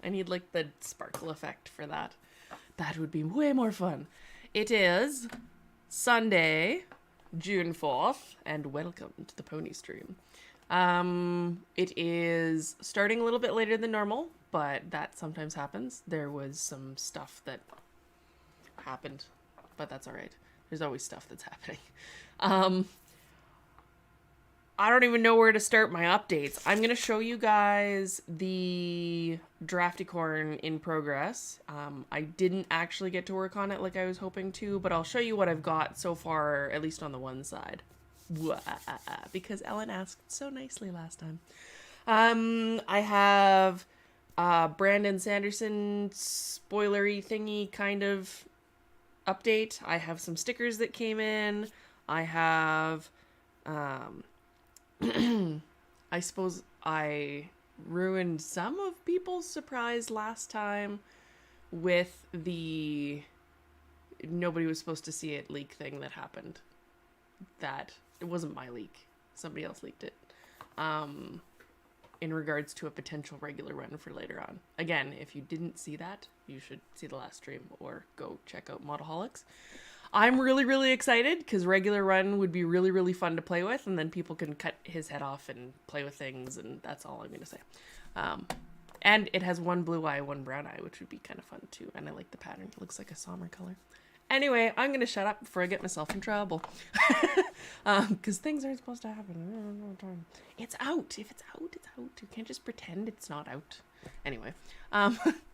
I need like the sparkle effect for that. That would be way more fun. It is Sunday, June 4th, and welcome to the pony stream. It is starting a little bit later than normal, but that sometimes happens. There was some stuff that happened, but that's all right. There's always stuff that's happening. I don't even know where to start my updates. I'm going to show you guys the Drafty-corn in progress. I didn't actually get to work on it like I was hoping to, but I'll show you what I've got so far, at least on the one side. Because Ellen asked so nicely last time. I have Brandon Sanderson spoilery thingy kind of update. I have some stickers that came in. I have... I suppose I ruined some of people's surprise last time with the nobody was supposed to see it leak thing that happened. That it wasn't my leak. Somebody else leaked it. In regards to a potential regular run for later on. Again, if you didn't see that, you should see the last stream or go check out Modaholics. I'm really, really excited because regular run would be really, really fun to play with, and then people can cut his head off and play with things, and that's all I'm going to say. And it has one blue eye, one brown eye, which would be kind of fun too, and I like the pattern. It looks like a somber color. Anyway, I'm going to shut up before I get myself in trouble. Because things aren't supposed to happen. It's out. If it's out, it's out. You can't just pretend it's not out. Anyway,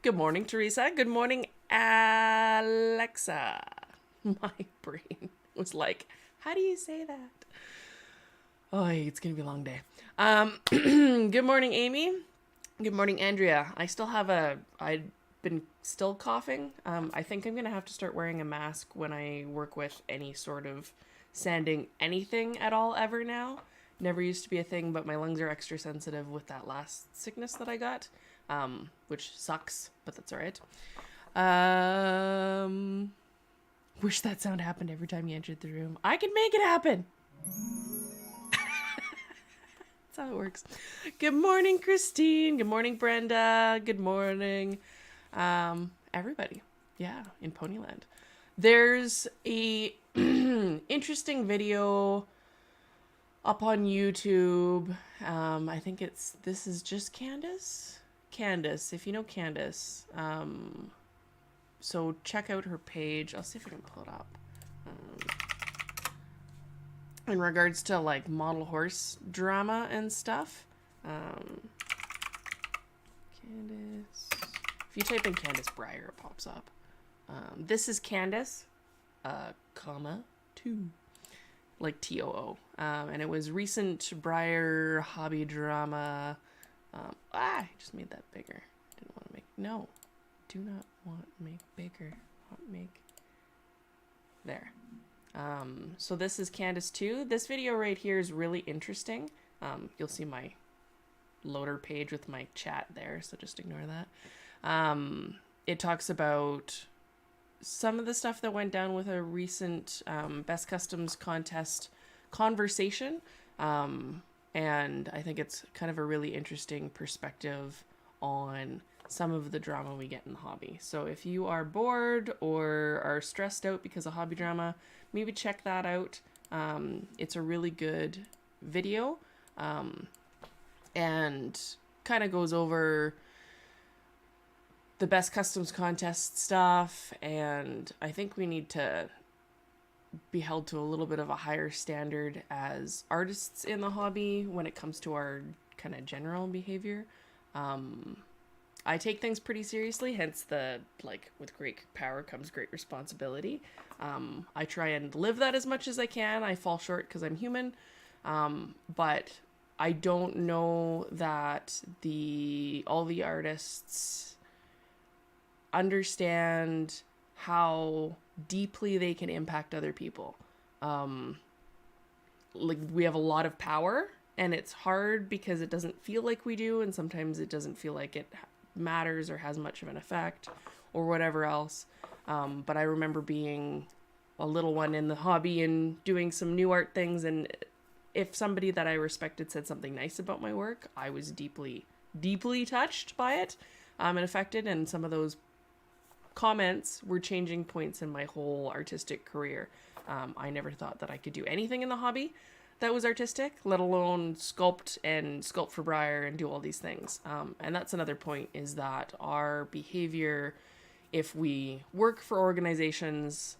good morning, Teresa. Good morning, Alexa. My brain was like, how do you say that? Oh, it's going to be a long day. Good morning, Amy. Good morning, Andrea. I've been still coughing. I think I'm going to have to start wearing a mask when I work with any sort of sanding anything at all ever now. Never used to be a thing, but my lungs are extra sensitive with that last sickness that I got, which sucks, but that's all right. Wish that sound happened every time you entered the room. I can make it happen. That's how it works. Good morning, Christine. Good morning, Brenda. Good morning, everybody. Yeah, in Ponyland. There's a interesting video up on YouTube. I think this is just Candace. Candace, if you know Candace, so check out her page. I'll see if I can pull it up. In regards to like model horse drama and stuff. Candace. If you type in Candace Breyer, it pops up. This is Candace, comma, 2. Like T-O-O. And it was recent Breyer hobby drama. I just made that bigger. Didn't want to make, no. Do not want to make bigger. Want to make there. So this is Candace 2. This video right here is really interesting. You'll see my loader page with my chat there, so just ignore that. It talks about some of the stuff that went down with a recent Best Customs contest conversation. And I think it's kind of a really interesting perspective on some of the drama we get in the hobby. So if you are bored or are stressed out because of hobby drama, maybe check that out. It's a really good video, and kind of goes over the Best Customs contest stuff, and I think we need to be held to a little bit of a higher standard as artists in the hobby when it comes to our kind of general behavior. I take things pretty seriously, hence the, like, with great power comes great responsibility. I try and live that as much as I can. I fall short because I'm human. But I don't know that all the artists understand how deeply they can impact other people. Like, we have a lot of power, and it's hard because it doesn't feel like we do, and sometimes it doesn't feel like it matters or has much of an effect or whatever else. But I remember being a little one in the hobby and doing some new art things, and if somebody that I respected said something nice about my work, I was deeply, deeply touched by it. it affected, and some of those comments were changing points in my whole artistic career. I never thought that I could do anything in the hobby that was artistic, let alone sculpt for Briar and do all these things. And that's another point, is that our behavior, if we work for organizations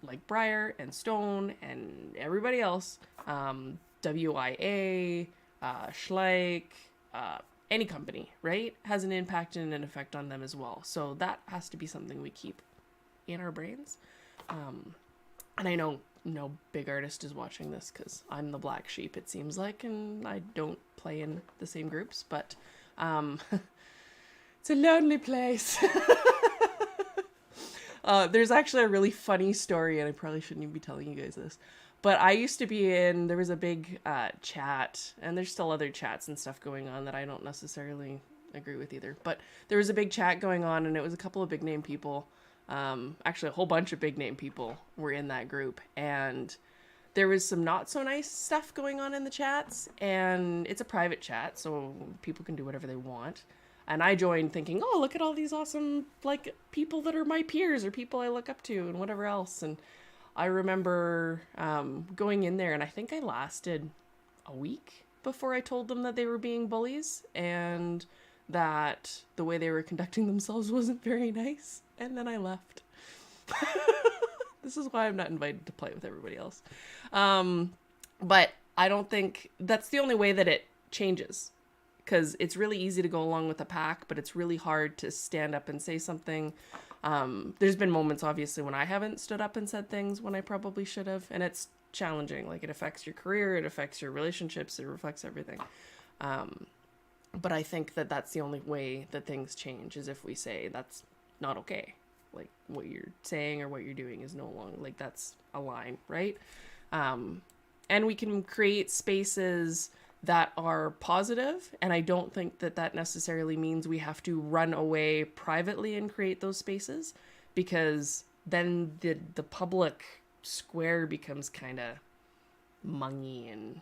like Briar and Stone and everybody else, WIA, Schleich, any company, right, has an impact and an effect on them as well. So that has to be something we keep in our brains. And I know no big artist is watching this because I'm the black sheep, it seems like, and I don't play in the same groups, but it's a lonely place. There's actually a really funny story, and I probably shouldn't even be telling you guys this, but I used to be there was a big chat, and there's still other chats and stuff going on that I don't necessarily agree with either, but there was a big chat going on, and it was a couple of big name people. Actually, a whole bunch of big name people were in that group, and there was some not so nice stuff going on in the chats, and it's a private chat, so people can do whatever they want. And I joined thinking, oh, look at all these awesome, like, people that are my peers or people I look up to and whatever else. And I remember going in there, and I think I lasted a week before I told them that they were being bullies and that the way they were conducting themselves wasn't very nice. And then I left. This is why I'm not invited to play with everybody else. But I don't think that's the only way that it changes, because it's really easy to go along with the pack, but it's really hard to stand up and say something. There's been moments, obviously, when I haven't stood up and said things when I probably should have, and it's challenging. Like, it affects your career, it affects your relationships, it reflects everything. But I think that that's the only way that things change, is if we say that's not okay. Like, what you're saying or what you're doing is no longer, like, that's a line, right? And we can create spaces that are positive, and I don't think that that necessarily means we have to run away privately and create those spaces, because then the public square becomes kind of mungy and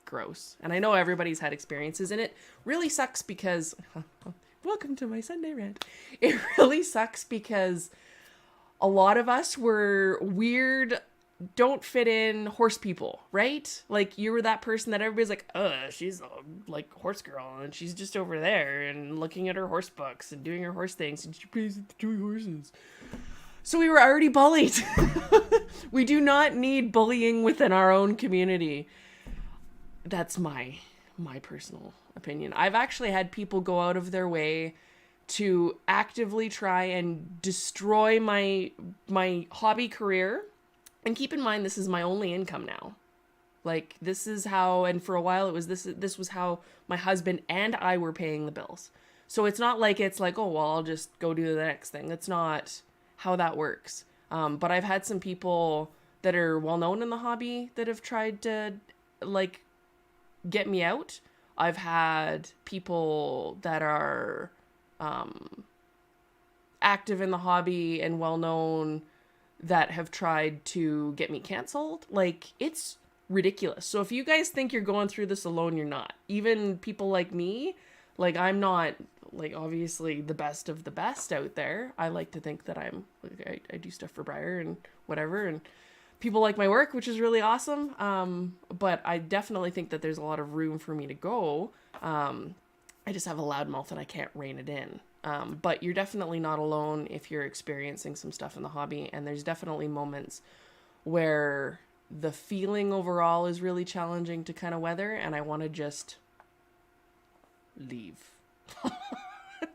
gross. And I know everybody's had experiences, and it really sucks because welcome to my Sunday rant. It really sucks because a lot of us were weird, don't fit in horse people, right? Like, you were that person that everybody's like, she's a, like, horse girl, and she's just over there and looking at her horse books and doing her horse things, and she plays with the toy horses. So we were already bullied. We do not need bullying within our own community. That's my personal opinion. I've actually had people go out of their way to actively try and destroy my hobby career. And keep in mind, this is my only income now. Like, this is how, and for a while it was this was how my husband and I were paying the bills. So it's not like it's like, oh, well, I'll just go do the next thing. That's not how that works. But I've had some people that are well known in the hobby that have tried to, like, get me out. I've had people that are active in the hobby and well known that have tried to get me canceled. Like, it's ridiculous. So if you guys think you're going through this alone, you're not. Even people like me, like, I'm not, like, obviously the best of the best out there. I like to think that I'm, like, I do stuff for Briar and whatever, and people like my work, which is really awesome. But I definitely think that there's a lot of room for me to go. I just have a loud mouth and I can't rein it in. But you're definitely not alone if you're experiencing some stuff in the hobby. And there's definitely moments where the feeling overall is really challenging to kind of weather. And I want to just leave.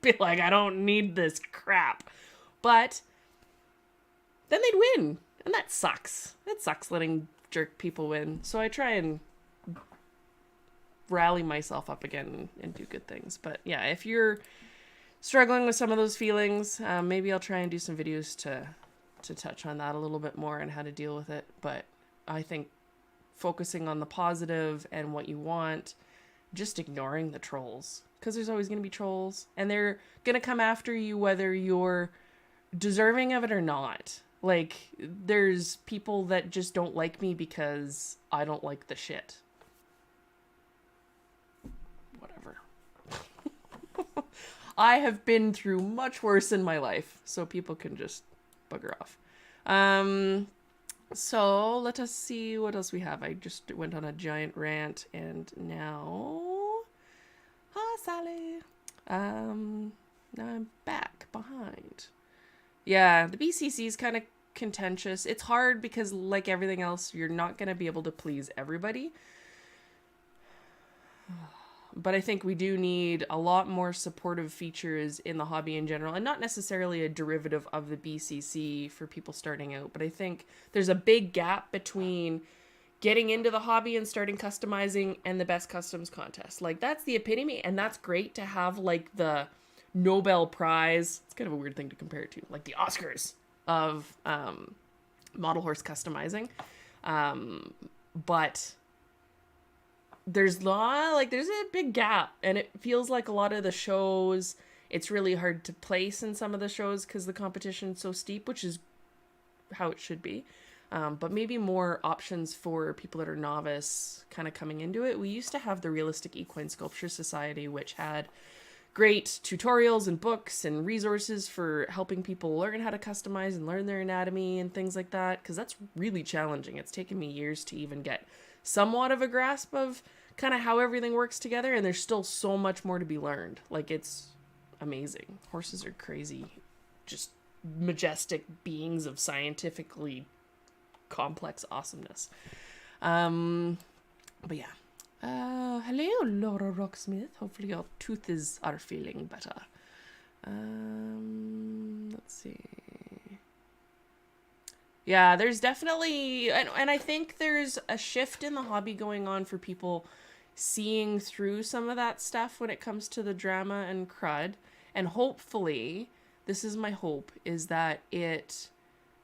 Be like, I don't need this crap. But then they'd win. And that sucks. It sucks letting jerk people win. So I try and rally myself up again and do good things. But yeah, if you're struggling with some of those feelings, maybe I'll try and do some videos to touch on that a little bit more and how to deal with it. But I think focusing on the positive and what you want, just ignoring the trolls, because there's always going to be trolls, and they're going to come after you whether you're deserving of it or not. Like, there's people that just don't like me because I don't like the shit. Whatever. I have been through much worse in my life, so people can just bugger off. So let us see what else we have. I just went on a giant rant, and now, Sally. Now I'm back behind. Yeah, the BCC is kind of contentious. It's hard because, like everything else, you're not going to be able to please everybody. But I think we do need a lot more supportive features in the hobby in general, and not necessarily a derivative of the BCC for people starting out. But I think there's a big gap between getting into the hobby and starting customizing and the best customs contest. Like, that's the epitome, and that's great to have, like, the Nobel Prize. It's kind of a weird thing to compare it to, like the Oscars of model horse customizing. But there's a big gap, and it feels like a lot of the shows, it's really hard to place in some of the shows because the competition's so steep, which is how it should be. But maybe more options for people that are novice kind of coming into it. We used to have the Realistic Equine Sculpture Society, which had great tutorials and books and resources for helping people learn how to customize and learn their anatomy and things like that, because that's really challenging. It's taken me years to even get somewhat of a grasp of kind of how everything works together, and there's still so much more to be learned. Like, it's amazing. Horses are crazy, just majestic beings of scientifically complex awesomeness. But yeah. Hello, Laura Rocksmith. Hopefully your tooth are feeling better. Let's see. Yeah, there's definitely, and I think there's a shift in the hobby going on for people seeing through some of that stuff when it comes to the drama and crud. And hopefully, this is my hope, is that it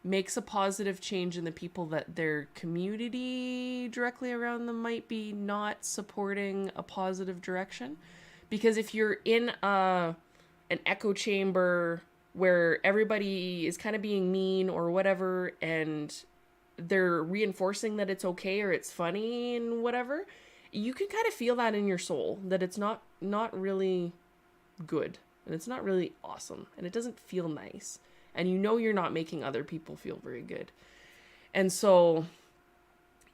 makes a positive change in the people that their community directly around them might be not supporting a positive direction. Because if you're in an echo chamber where everybody is kind of being mean or whatever, and they're reinforcing that it's okay or it's funny and whatever, you can kind of feel that in your soul, that it's not really good, and it's not really awesome, and it doesn't feel nice. And you know you're not making other people feel very good. And so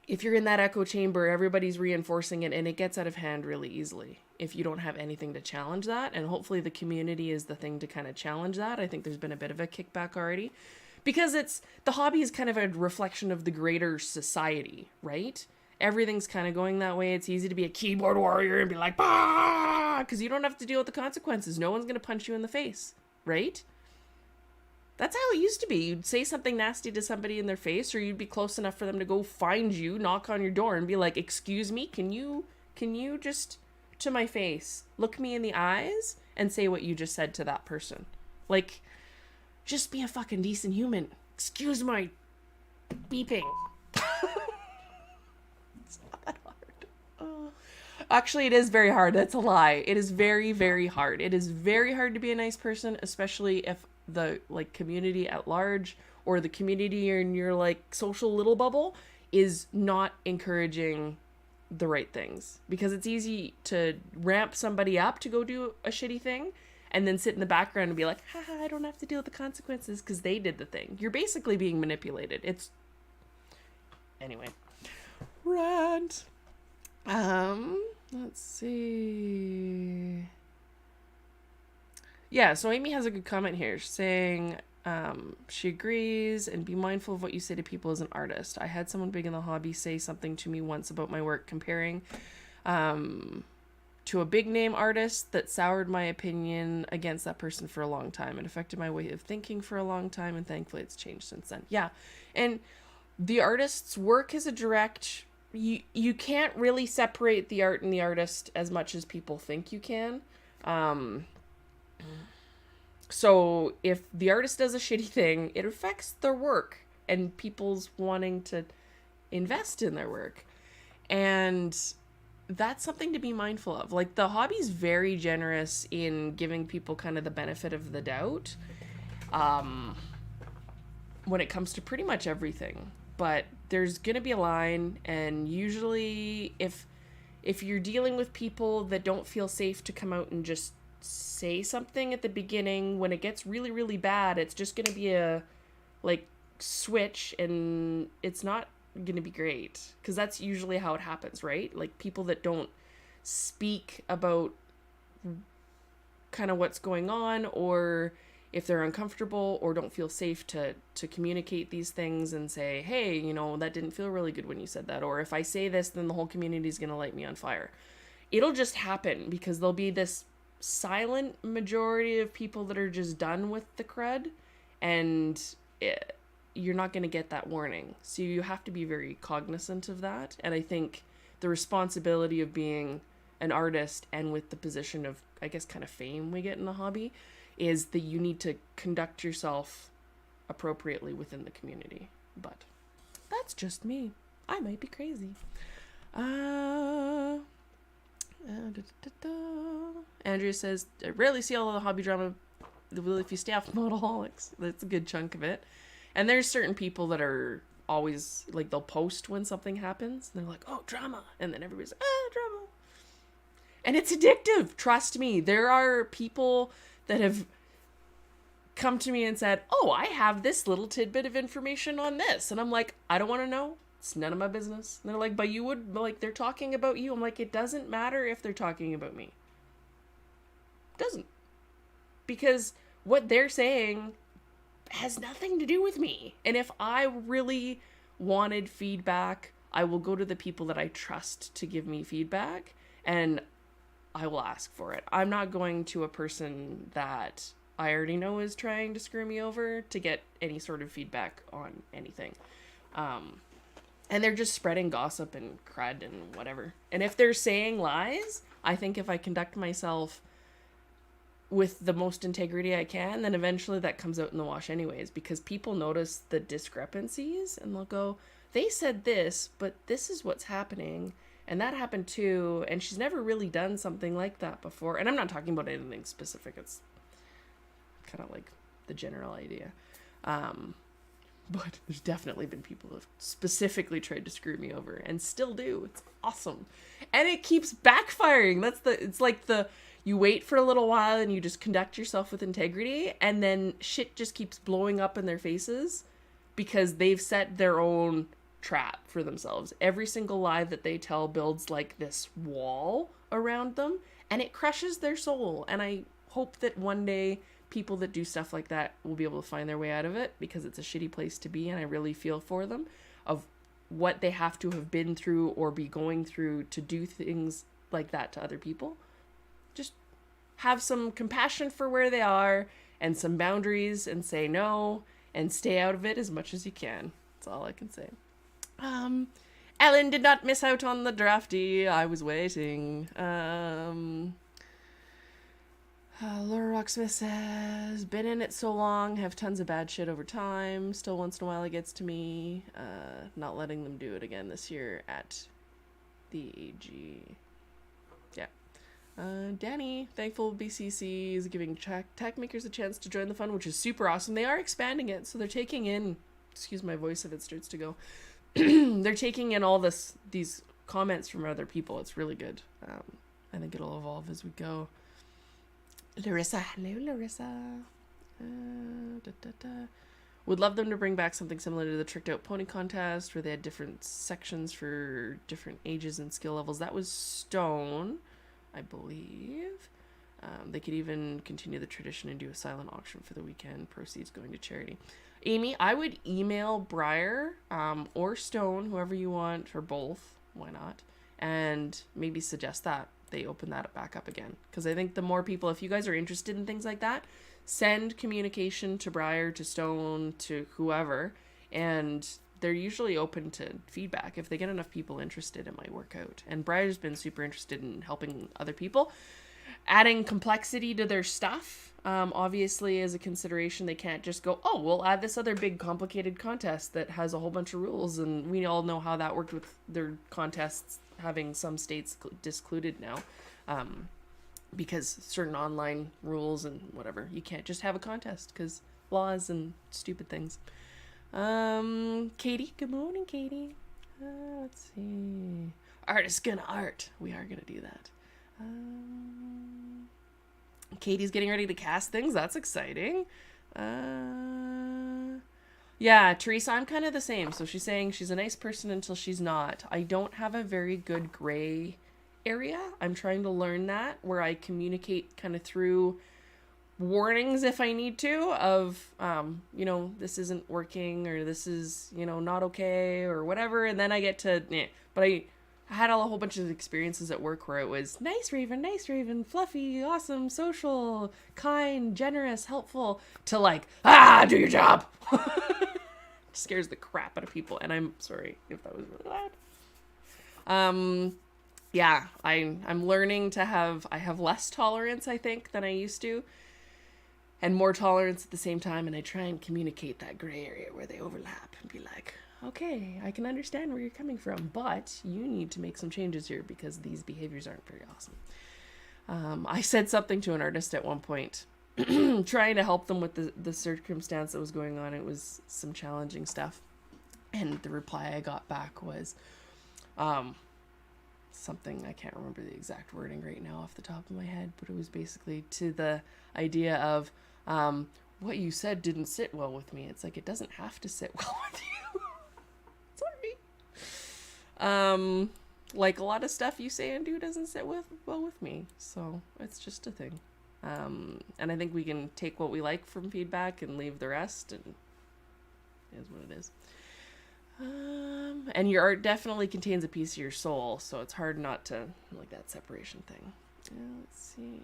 if you're in that echo chamber, everybody's reinforcing it, and it gets out of hand really easily if you don't have anything to challenge that. And hopefully the community is the thing to kind of challenge that. I think there's been a bit of a kickback already, because the hobby is kind of a reflection of the greater society, right? Everything's kind of going that way. It's easy to be a keyboard warrior and be like, bah, because you don't have to deal with the consequences. No one's going to punch you in the face, right? That's how it used to be. You'd say something nasty to somebody in their face, or you'd be close enough for them to go find you, knock on your door, and be like, excuse me, can you just, to my face, look me in the eyes and say what you just said to that person? Like, just be a fucking decent human. Excuse my beeping. It's not that hard. Oh. Actually, it is very hard. That's a lie. It is very, very hard. It is very hard to be a nice person, especially if the community at large, or the community in your social little bubble, is not encouraging the right things. Because it's easy to ramp somebody up to go do a shitty thing and then sit in the background and be like, haha, I don't have to deal with the consequences because they did the thing. You're basically being manipulated. Anyway. Rant. Let's see. Yeah, so Amy has a good comment here saying she agrees, and be mindful of what you say to people as an artist. I had someone big in the hobby say something to me once about my work comparing to a big name artist that soured my opinion against that person for a long time. It affected my way of thinking for a long time, and thankfully it's changed since then. Yeah, and the artist's work is a direct... You can't really separate the art and the artist as much as people think you can. So if the artist does a shitty thing, it affects their work and people's wanting to invest in their work. And that's something to be mindful of. Like, the hobby's very generous in giving people kind of the benefit of the doubt when it comes to pretty much everything. But there's going to be a line, and usually if you're dealing with people that don't feel safe to come out and just say something at the beginning. When it gets really, really bad, it's just going to be a, like, switch, and it's not going to be great. Because that's usually how it happens, right? Like, people that don't speak about kind of what's going on, or if they're uncomfortable or don't feel safe to communicate these things and say, hey, you know, that didn't feel really good when you said that, or if I say this, then the whole community is going to light me on fire. It'll just happen because there'll be this silent majority of people that are just done with the crud, and you're not going to get that warning. So you have to be very cognizant of that. And I think the responsibility of being an artist, and with the position of, I guess, kind of fame we get in the hobby, is that you need to conduct yourself appropriately within the community. But that's just me. I might be crazy. Andrea says, I rarely see all of the hobby drama. If you stay off Modaholics, that's a good chunk of it. And there's certain people that are always, like, they'll post when something happens. And they're like, oh, drama. And then everybody's like, drama. And it's addictive. Trust me. There are people that have come to me and said, oh, I have this little tidbit of information on this. And I'm like, I don't want to know. It's none of my business. And they're like, but you would, like, they're talking about you. I'm like, it doesn't matter if they're talking about me. It doesn't. Because what they're saying has nothing to do with me. And if I really wanted feedback, I will go to the people that I trust to give me feedback, and I will ask for it. I'm not going to a person that I already know is trying to screw me over to get any sort of feedback on anything. And they're just spreading gossip and crud and whatever. And if they're saying lies, I think if I conduct myself with the most integrity I can, then eventually that comes out in the wash anyways, because people notice the discrepancies and they'll go, they said this, but this is what's happening. And that happened too. And she's never really done something like that before. And I'm not talking about anything specific. It's kind of like the general idea. But there's definitely been people who have specifically tried to screw me over and still do. It's awesome. And it keeps backfiring. It's like you wait for a little while and you just conduct yourself with integrity, and then shit just keeps blowing up in their faces because they've set their own trap for themselves. Every single lie that they tell builds like this wall around them, and it crushes their soul. And I hope that one day people that do stuff like that will be able to find their way out of it, because it's a shitty place to be, and I really feel for them of what they have to have been through or be going through to do things like that to other people. Just have some compassion for where they are and some boundaries, and say no and stay out of it as much as you can. That's all I can say. Ellen did not miss out on the drafty. I was waiting. Laura Rocksmith says, been in it so long, have tons of bad shit over time. Still once in a while it gets to me. Not letting them do it again this year at the AG. Yeah. Danny, thankful BCC is giving tech makers a chance to join the fund, which is super awesome. They are expanding it, so they're taking in, excuse my voice if it starts to go, they're taking in all these comments from other people. It's really good. I think it'll evolve as we go. Larissa, hello Larissa. Would love them to bring back something similar to the Tricked Out Pony contest, where they had different sections for different ages and skill levels. That was Stone, I believe. They could even continue the tradition and do a silent auction for the weekend, proceeds going to charity. Amy, I would email Briar or Stone, whoever you want, or both, why not, and maybe suggest that they open that back up again. Because I think the more people, if you guys are interested in things like that, send communication to Briar, to Stone, to whoever, and they're usually open to feedback. If they get enough people interested, it might work out. And Briar's been super interested in helping other people, adding complexity to their stuff. Obviously, as a consideration, they can't just go, oh, we'll add this other big complicated contest that has a whole bunch of rules. And we all know how that worked with their contests having some states discluded now, because certain online rules and whatever. You can't just have a contest because laws and stupid things. Katie, good morning, Katie. Let's see. Art is gonna art. We are gonna do that. Katie's getting ready to cast things. That's exciting. Yeah, Teresa, I'm kind of the same. So she's saying she's a nice person until she's not. I don't have a very good gray area. I'm trying to learn that, where I communicate kind of through warnings if I need to of, this isn't working, or this is, not okay, or whatever. And then I get to, but I had a whole bunch of experiences at work where it was nice Raven, fluffy, awesome, social, kind, generous, helpful, to like, do your job. Scares the crap out of people. And I'm sorry if that was really loud. Yeah, I'm learning to I have less tolerance, I think, than I used to, and more tolerance at the same time. And I try and communicate that gray area where they overlap and be like, okay, I can understand where you're coming from, but you need to make some changes here because these behaviors aren't very awesome. I said something to an artist at one point, trying to help them with the circumstance that was going on. It was some challenging stuff. And the reply I got back was something, I can't remember the exact wording right now off the top of my head, but it was basically to the idea of, what you said didn't sit well with me. It's like, it doesn't have to sit well with you. Sorry. Like a lot of stuff you say and do doesn't sit well with me. So it's just a thing. And I think we can take what we like from feedback and leave the rest, and it is what it is. And your art definitely contains a piece of your soul, so it's hard not to like that separation thing. Let's see.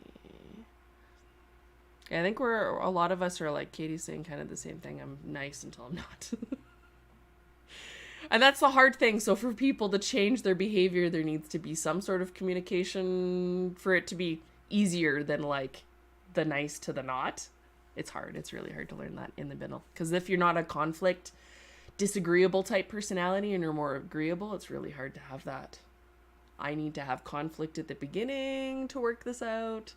Yeah, I think a lot of us are like Katie's saying kind of the same thing. I'm nice until I'm not. And that's the hard thing. So for people to change their behavior, there needs to be some sort of communication for it to be easier than like the nice to the not. It's hard. It's really hard to learn that in the middle. Because if you're not a conflict, disagreeable type personality and you're more agreeable, it's really hard to have that. I need to have conflict at the beginning to work this out,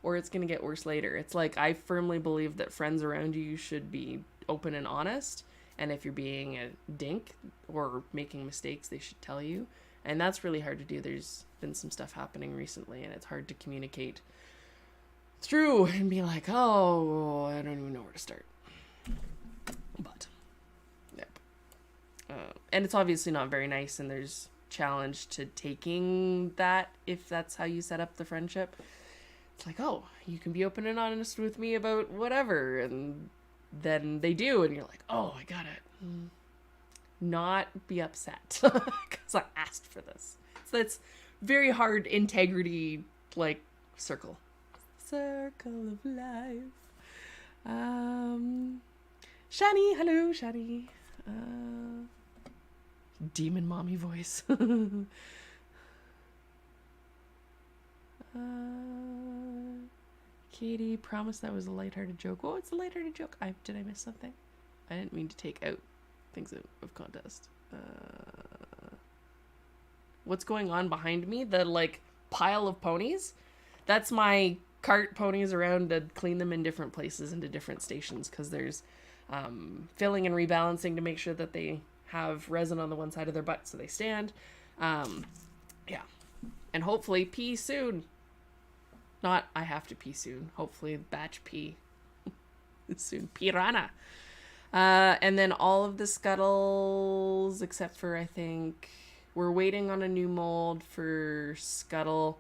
or it's going to get worse later. It's like, I firmly believe that friends around you should be open and honest. And if you're being a dink or making mistakes, they should tell you. And that's really hard to do. There's been some stuff happening recently, and it's hard to communicate through and be like, oh, I don't even know where to start. But, yep. And it's obviously not very nice, and there's challenge to taking that if that's how you set up the friendship. It's like, oh, you can be open and honest with me about whatever, and then they do, and you're like, oh, I got it. Not be upset because I asked for this. So that's very hard integrity, like, circle of life. Shani, hello, Shani. Demon mommy voice. Katie promised that was a lighthearted joke. Oh, it's a lighthearted joke. Did I miss something? I didn't mean to take out things of contest. What's going on behind me? The like pile of ponies? That's my cart ponies around to clean them in different places into different stations, because there's filling and rebalancing to make sure that they have resin on the one side of their butt so they stand. Yeah. And hopefully pee soon. Not I have to pee soon. Hopefully batch pee soon. Piranha. And then all of the scuttles, except for, I think, we're waiting on a new mold for scuttle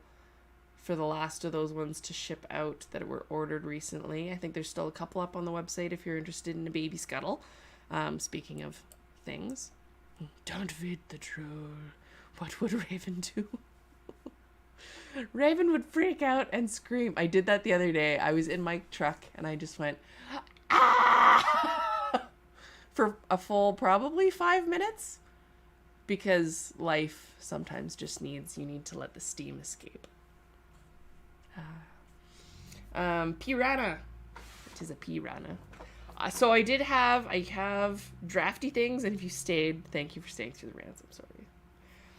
for the last of those ones to ship out that were ordered recently. I think there's still a couple up on the website if you're interested in a baby scuttle. Speaking of things. Don't feed the troll. What would Raven do? Raven would freak out and scream. I did that the other day. I was in my truck and I just went, ah! For a full probably 5 minutes. Because life sometimes just needs, you need to let the steam escape. Piranha. It is a piranha. So I have drafty things, and if you stayed, thank you for staying through the rants. I'm sorry.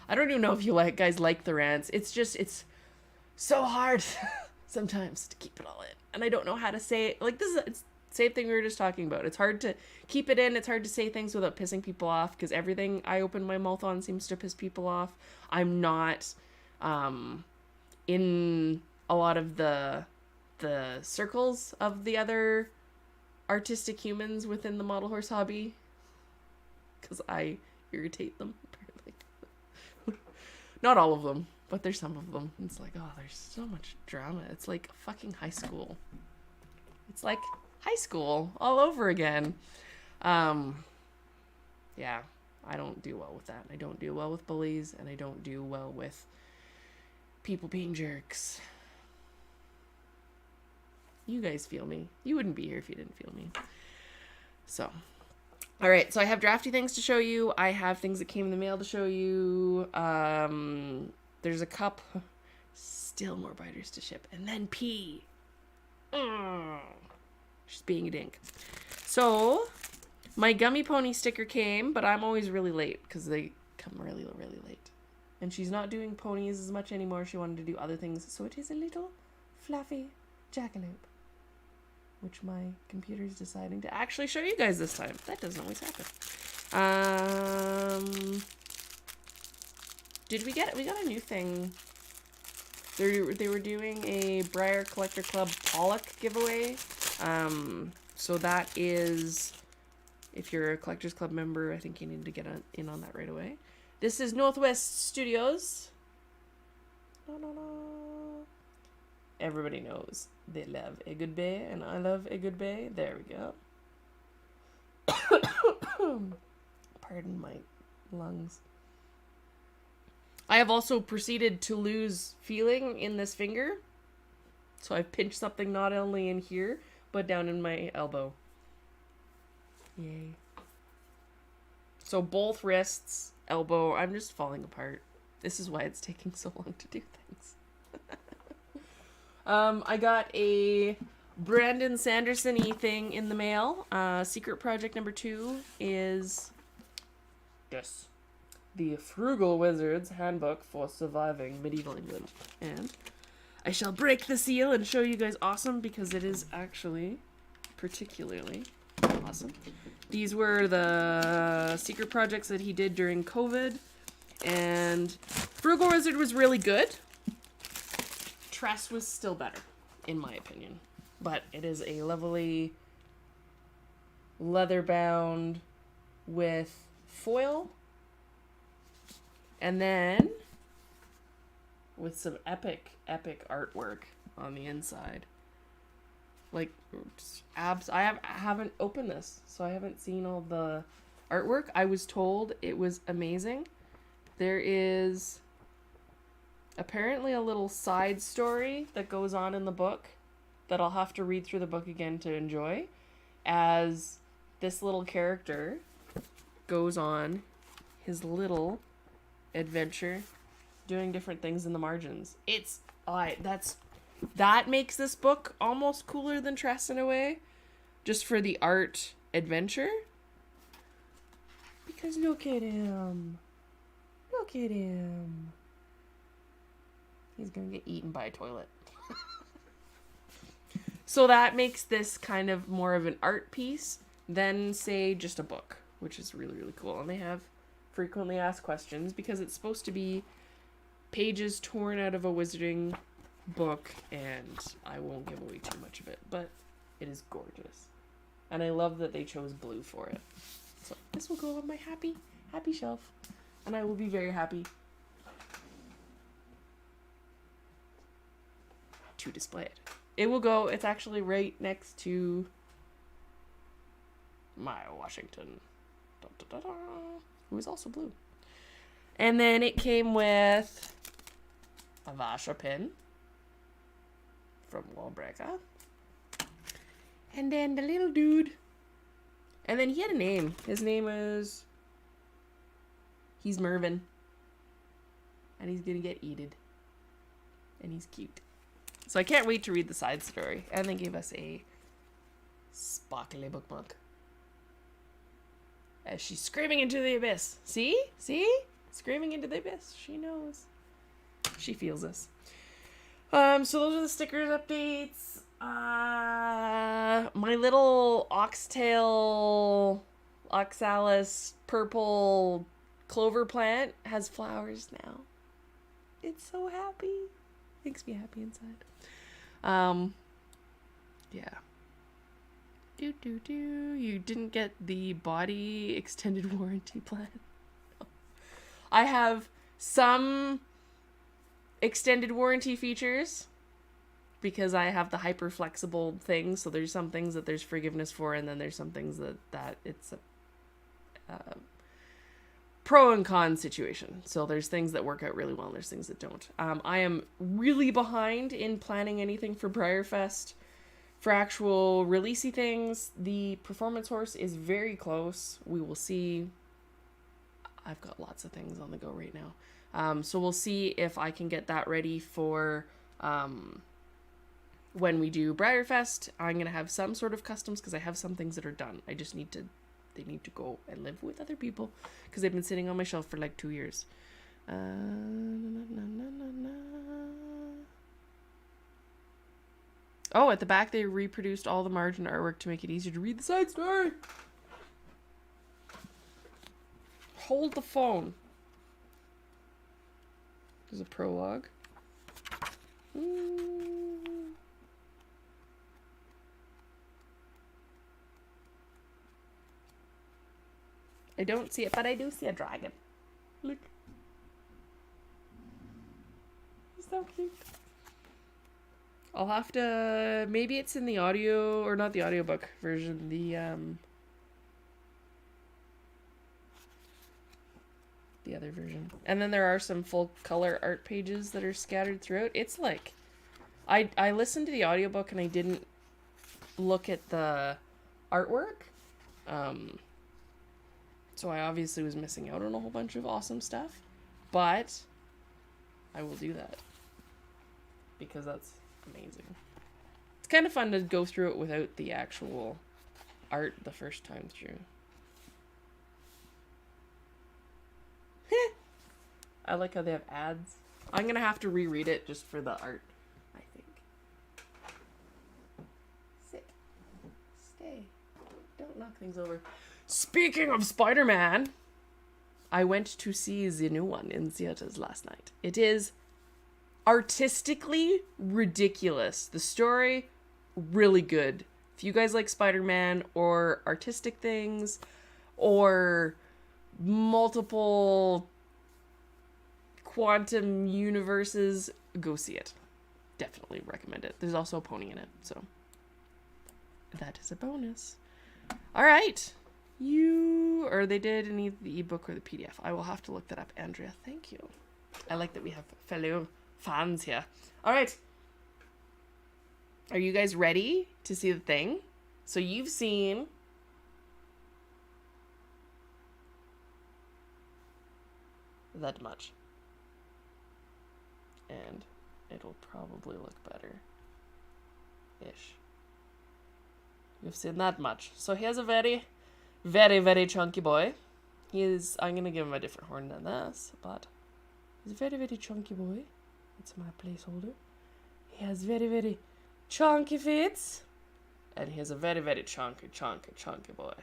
I don't even know if you guys like the rants. It's so hard sometimes to keep it all in, and I don't know how to say it. Like, it's the same thing we were just talking about. It's hard to keep it in. It's hard to say things without pissing people off, because everything I open my mouth on seems to piss people off. I'm not in a lot of the the circles of the other artistic humans within the model horse hobby, because I irritate them, apparently. Not all of them, but there's some of them. It's like, oh, there's so much drama. It's like fucking high school. It's like high school all over again. Yeah, I don't do well with that. I don't do well with bullies, and I don't do well with people being jerks. You guys feel me. You wouldn't be here if you didn't feel me. So, all right. So I have drafty things to show you. I have things that came in the mail to show you. There's a cup. Still more biters to ship. And then pee. Just being a dink. So, my Gummy Pony sticker came, but I'm always really late because they come really, really late. And she's not doing ponies as much anymore. She wanted to do other things. So it is a little fluffy jackalope, which my computer is deciding to actually show you guys this time. That doesn't always happen. We got a new thing. They were doing a Briar Collector Club Pollock giveaway. So that is, if you're a Collectors Club member, I think you need to get in on that right away. This is Northwest Studios. No. Everybody knows they love a good bay, and I love a good bay. There we go. Pardon my lungs. I have also proceeded to lose feeling in this finger. So I've pinched something not only in here, but down in my elbow. Yay. So both wrists, elbow, I'm just falling apart. This is why it's taking so long to do things. I got a Brandon Sanderson-y thing in the mail. Secret project number 2 is this. The Frugal Wizard's Handbook for Surviving Medieval England. And I shall break the seal and show you guys awesome, because it is actually particularly awesome. These were the secret projects that he did during COVID. And Frugal Wizard was really good. Tress was still better, in my opinion. But it is a lovely leather bound with foil. And then with some epic artwork on the inside. Like, I haven't opened this, so I haven't seen all the artwork. I was told it was amazing. There is apparently a little side story that goes on in the book that I'll have to read through the book again to enjoy, as this little character goes on his little adventure doing different things in the margins. That makes this book almost cooler than Tress in a way, just for the art adventure. Because look at him. He's gonna get eaten by a toilet. So that makes this kind of more of an art piece than, say, just a book, which is really, really cool. And they have frequently asked questions, because it's supposed to be pages torn out of a wizarding book, and I won't give away too much of it, but it is gorgeous. And I love that they chose blue for it. So this will go on my happy shelf, and I will be very happy to display it. It will go, it's actually right next to my Washington, who is also blue. And then it came with a Vasha pin from Wallbreaker. And then the little dude. And then he had a name. His name is... He's Mervin. And he's gonna get eaten. And he's cute. So I can't wait to read the side story. And they gave us a sparkly bookmark. As she's screaming into the abyss. See? Screaming into the abyss. She knows. She feels us. So those are the stickers updates. My little oxalis purple clover plant has flowers now. It's so happy. Makes me happy inside. Yeah. You didn't get the body extended warranty plan. I have some extended warranty features because I have the hyper flexible thing. So there's some things that there's forgiveness for, and then there's some things that it's a pro and con situation. So there's things that work out really well and there's things that don't. I am really behind in planning anything for Briarfest. For actual releasey things, the performance horse is very close. We will see. I've got lots of things on the go right now. So we'll see if I can get that ready for when we do Briarfest. I'm going to have some sort of customs because I have some things that are done. I just need to, they need to go and live with other people because they've been sitting on my shelf for like 2 years. Oh, at the back they reproduced all the margin artwork to make it easier to read the side story. Hold the phone. There's a prologue. I don't see it, but I do see a dragon. Look. He's so cute. I'll have to, maybe it's in the audio, or not the audiobook version, the other version. And then there are some full color art pages that are scattered throughout. It's like, I listened to the audiobook and I didn't look at the artwork. So I obviously was missing out on a whole bunch of awesome stuff, but I will do that because that's amazing. It's kind of fun to go through it without the actual art the first time through. I like how they have ads. I'm gonna have to reread it just for the art, I think. Sit. Stay. Don't knock things over. Speaking of Spider-Man, I went to see the new one in theaters last night. It is artistically ridiculous. The story, really good. If you guys like Spider-Man or artistic things or multiple quantum universes, go see it. Definitely recommend it. There's also a pony in it, so that is a bonus. All right. They did in either the ebook or the PDF. I will have to look that up, Andrea. Thank you. I like that we have fellow fans here. All right. Are you guys ready to see the thing? So you've seen that much. And it'll probably look better-ish. You've seen that much. So here's a very, very, very chunky boy. I'm going to give him a different horn than this, but he's a very, very chunky boy. It's my placeholder. He has very, very chunky feet. And he's a very, very chunky boy.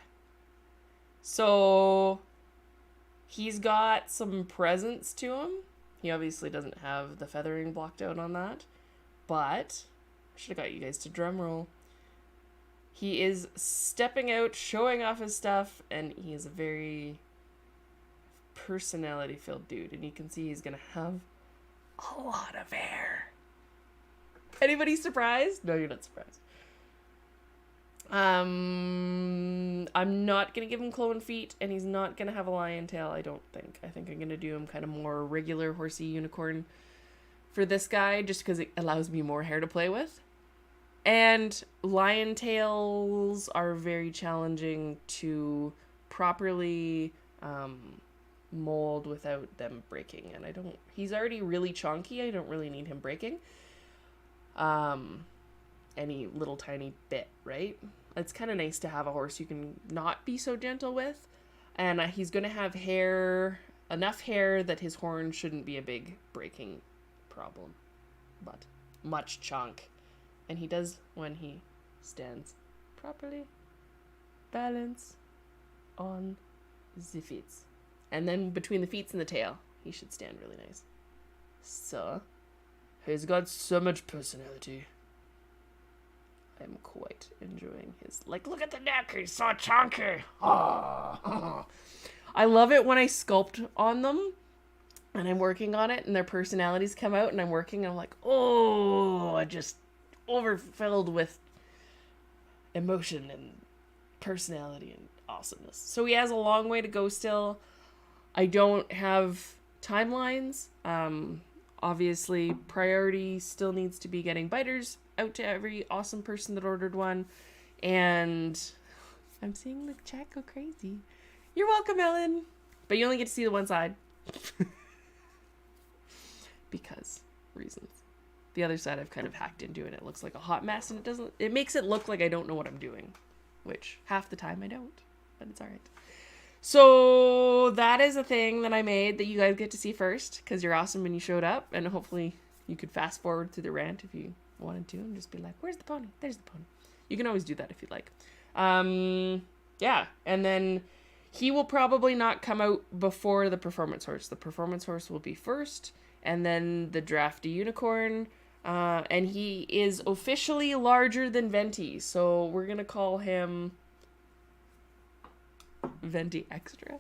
So he's got some presence to him. He obviously doesn't have the feathering blocked out on that. But I should have got you guys to drum roll. He is stepping out, showing off his stuff, and he is a very personality-filled dude. And you can see he's going to have a lot of hair. Anybody surprised? No, you're not surprised. I'm not going to give him cloven feet, and he's not going to have a lion tail, I don't think. I think I'm going to do him kind of more regular horsey unicorn for this guy, just because it allows me more hair to play with. And lion tails are very challenging to properly mold without them breaking. And he's already really chunky. I don't really need him breaking. Any little tiny bit, right? It's kind of nice to have a horse you can not be so gentle with. And he's going to have enough hair that his horn shouldn't be a big breaking problem. But much chunk. And he does when he stands properly. Balance on the feet. And then between the feet and the tail, he should stand really nice. So, he's got so much personality. am quite enjoying his, like, look at the neck, he's so chunky. I love it when I sculpt on them and I'm working on it and their personalities come out and I'm working and I'm like, oh, I just overfilled with emotion and personality and awesomeness. So he has a long way to go still. I don't have timelines. Obviously, priority still needs to be getting biters out to every awesome person that ordered one. And I'm seeing the chat go crazy. You're welcome, Ellen. But you only get to see the one side. Because reasons. The other side I've kind of hacked into and it looks like a hot mess and it makes it look like I don't know what I'm doing. Which half the time I don't. But it's alright. So that is a thing that I made that you guys get to see first because you're awesome when you showed up, and hopefully you could fast forward through the rant if you wanted to and just be like, where's the pony? There's the pony. You can always do that if you'd like. Yeah, and then he will probably not come out before the performance horse. The performance horse will be first, and then the Drafty-corn, and he is officially larger than Venti, so we're gonna call him Venti Extra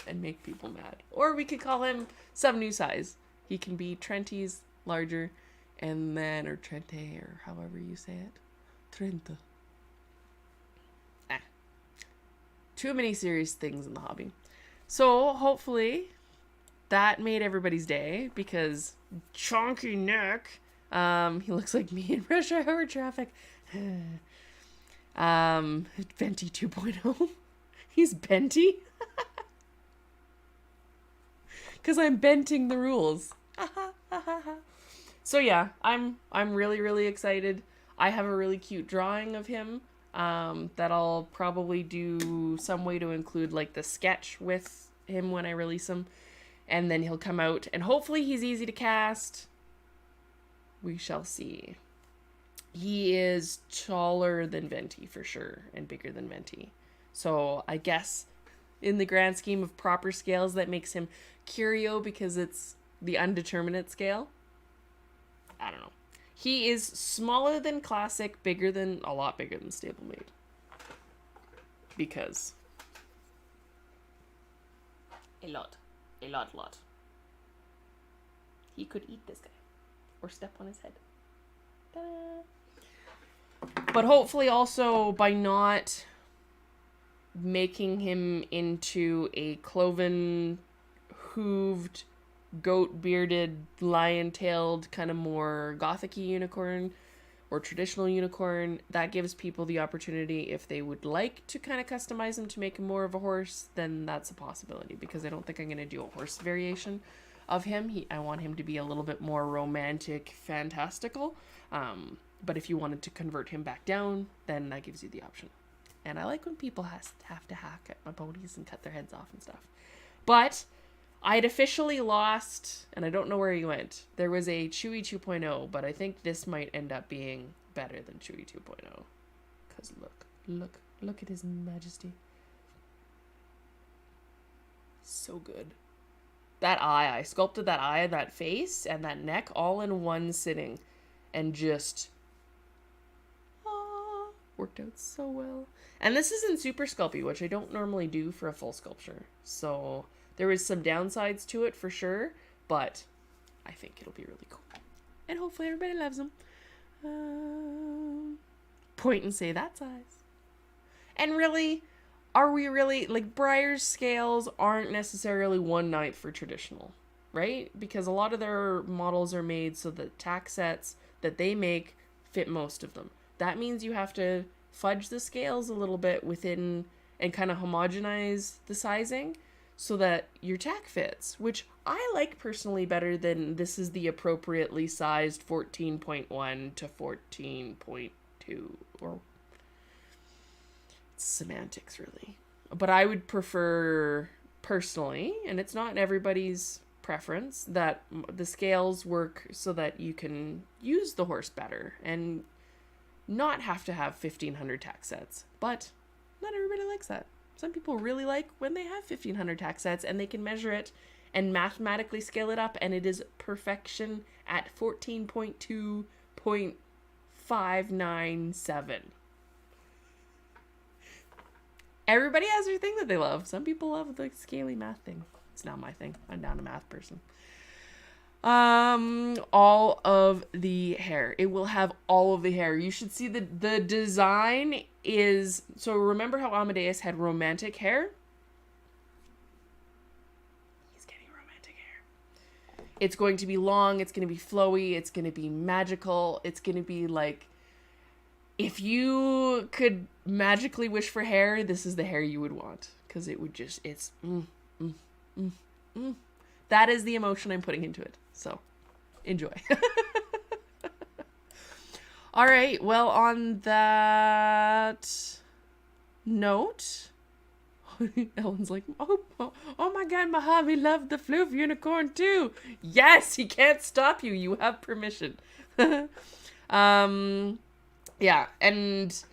and make people mad. Or we could call him some new size. He can be Trenti's larger, and then, or Trente, or however you say it. Trenta. Too many serious things in the hobby. So hopefully that made everybody's day because chunky neck. He looks like me in rush hour traffic. Venti 2.0. He's Benty. Because I'm benting the rules. So yeah, I'm really, really excited. I have a really cute drawing of him that I'll probably do some way to include like the sketch with him when I release him. And then he'll come out and hopefully he's easy to cast. We shall see. He is taller than Venti for sure and bigger than Venti. So I guess in the grand scheme of proper scales, that makes him Curio because it's the undeterminate scale. I don't know. He is smaller than Classic, a lot bigger than Stablemate. Because a lot. He could eat this guy. Or step on his head. Ta-da! But hopefully also by not making him into a cloven, hooved, goat-bearded, lion-tailed, kind of more gothic-y unicorn or traditional unicorn, that gives people the opportunity, if they would like to kind of customize him to make him more of a horse, then that's a possibility, because I don't think I'm going to do a horse variation of him. I want him to be a little bit more romantic, fantastical, but if you wanted to convert him back down, then that gives you the option. And I like when people have to hack at my ponies and cut their heads off and stuff. But I had officially lost, and I don't know where he went. There was a Chewy 2.0, but I think this might end up being better than Chewy 2.0. Because look at his majesty. So good. That eye, I sculpted that eye, that face, and that neck all in one sitting. And just worked out so well. And this isn't super sculpey, which I don't normally do for a full sculpture. So there is some downsides to it for sure, but I think it'll be really cool. And hopefully everybody loves them. Point and say that size. And really, are we really, like, Breyer's scales aren't necessarily 1/9 for traditional, right? Because a lot of their models are made so that tack sets that they make fit most of them. That means you have to fudge the scales a little bit within and kind of homogenize the sizing so that your tack fits, which I like personally better than this is the appropriately sized 14.1 to 14.2, or it's semantics really. But I would prefer personally, and it's not everybody's preference, that the scales work so that you can use the horse better and not have to have 1,500 tack sets. But not everybody likes that. Some people really like when they have 1,500 tack sets and they can measure it and mathematically scale it up, and it is perfection at 14.2.5 597. Everybody has their thing that they love. Some people love the scaly math thing. It's not my thing. I'm not a math person. All of the hair. It will have all of the hair. You should see the design is, so remember how Amadeus had romantic hair? He's getting romantic hair. It's going to be long, it's going to be flowy, it's going to be magical, it's going to be like, if you could magically wish for hair, this is the hair you would want. Because it would just, it's, That is the emotion I'm putting into it. So, enjoy. All right. Well, on that note, Ellen's like, oh my God, Mojave loved the floof unicorn too. Yes, he can't stop you. You have permission. Yeah, and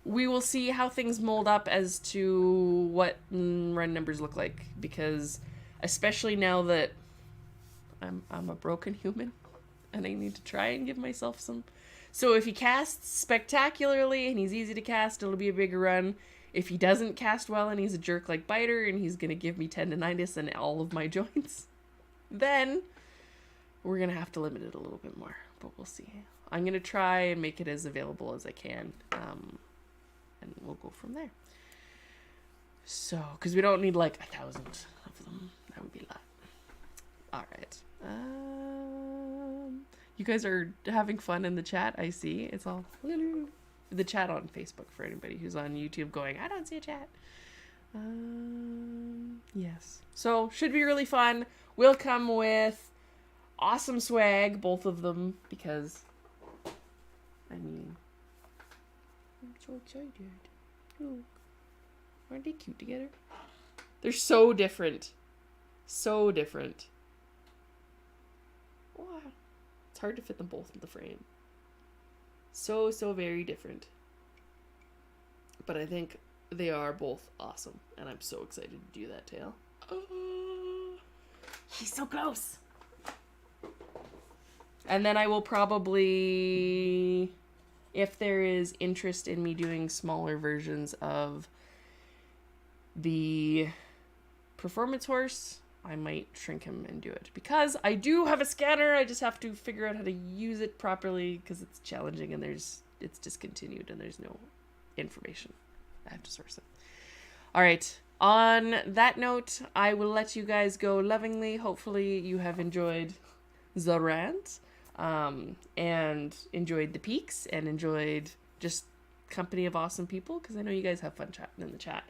we will see how things mold up as to what run numbers look like, because especially now that I'm a broken human and I need to try and give myself some. So if he casts spectacularly and he's easy to cast, it'll be a bigger run. If he doesn't cast well and he's a jerk like Biter and he's going to give me tendinitis and all of my joints, then we're going to have to limit it a little bit more, but we'll see. I'm going to try and make it as available as I can, and we'll go from there. So, because we don't need like 1,000 of them. That would be a lot. All right. You guys are having fun in the chat, I see. It's all the chat on Facebook for anybody who's on YouTube going, I don't see a chat. Yes. So, should be really fun. We'll come with awesome swag, both of them, because, I mean, I'm so excited. Look. Aren't they cute together? They're so different. So different. Wow. It's hard to fit them both in the frame. So very different. But I think they are both awesome. And I'm so excited to do that tail. Oh, he's so close. And then I will probably, if there is interest in me doing smaller versions of the performance horse, I might shrink him and do it. Because I do have a scanner, I just have to figure out how to use it properly because it's challenging and it's discontinued and there's no information. I have to source it. All right. On that note, I will let you guys go lovingly. Hopefully you have enjoyed the rant, and enjoyed the peaks and enjoyed just company of awesome people, because I know you guys have fun chatting in the chat.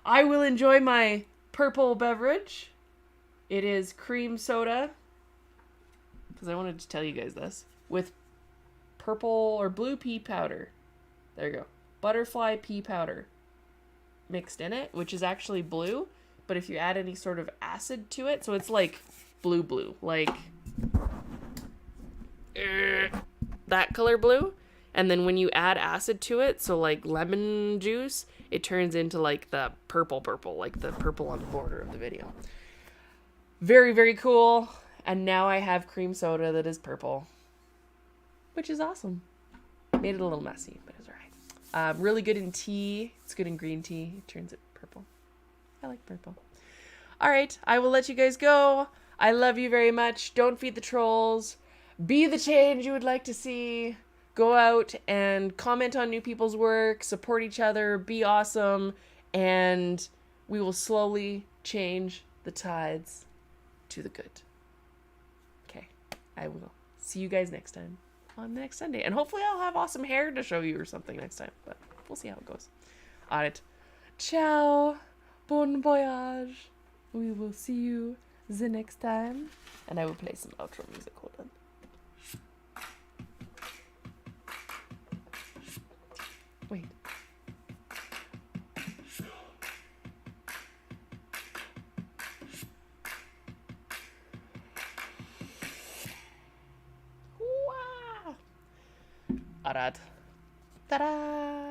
I will enjoy my purple beverage. It is cream soda, because I wanted to tell you guys this, with purple or blue pea powder. There you go. Butterfly pea powder mixed in it, which is actually blue, but if you add any sort of acid to it, so it's like blue, like that color blue, and then when you add acid to it, so like lemon juice, it turns into like the purple, like the purple on the border of the video. Very, very cool. And now I have cream soda that is purple, which is awesome. Made it a little messy, but it's alright. Really good in tea. It's good in green tea. It turns it purple. I like purple. Alright, I will let you guys go. I love you very much. Don't feed the trolls. Be the change you would like to see. Go out and comment on new people's work, support each other, be awesome, and we will slowly change the tides to the good. Okay, I will see you guys next time on next Sunday. And hopefully I'll have awesome hair to show you or something next time, but we'll see how it goes. Alright, ciao, bon voyage. We will see you the next time, and I will play some outro music. Hold on. Wait. Wow. Alright. Ta-da!